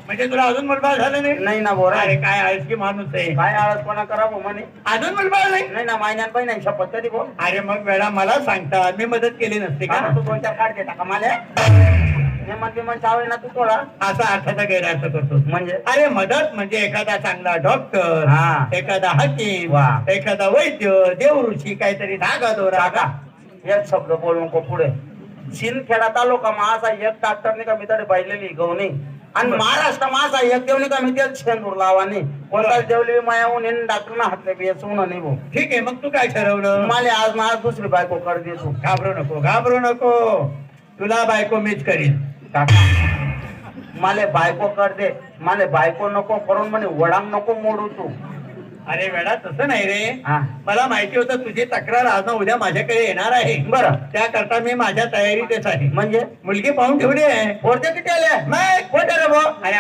म्हणजे तुला अजून मुलबाळ झालं नाही? नाही ना बोरा. अरे काय आहेस की माणूस आहे, काय आळसपणा करावं म्हणे. अजून मुलबाळ नाही? नाही ना महिन्यान पहिल्यांच्या पद्धती बोल. अरे मग वेळा मला सांगता, मी मदत केली नसते का? तू 2-4 काढ देता का मला? नेमन चावे ना तू थोडा. असा अर्थाचा गैरअर्थ करतो म्हणजे अरे मदत म्हणजे एखादा चांगला डॉक्टर, हा. एखादा हाकीम, वा. एखादा वैद्य, देवऋषी, काहीतरी धागा दोरा काका एक शब्द बोलू नको पुढे. शिंदखेडा तालुका माझा एक डॉक्टरने का मी तडे पाहिलेली गवणी आणि महाराष्ट्र माझा एक देवणी का मी तेच शेंदूर लावानी कोणताच देवली मायाहून डॉक्टरना हातले बेसून नाही भाऊ. ठीक आहे, मग तू काय ठरवलं? मला आज मला दुसरी बायको कर दे तू. घाबरू नको, घाबरू नको, तुला बायको मीच करीन. काका मला बायको कर दे, मला बायको नको करून म्हणे वडांग नको मोडू तू. अरे वेळा तसं नाही रे, हा. मला माहिती होतं तुझी तक्रार आज ना उद्या माझ्याकडे येणार आहे. बरं. त्याकरता मी माझ्या तयारीतच आहे. म्हणजे मुलगी पाहून ठेवली आहे. पोरते किती आले? मग कोणते रे भाऊ? अरे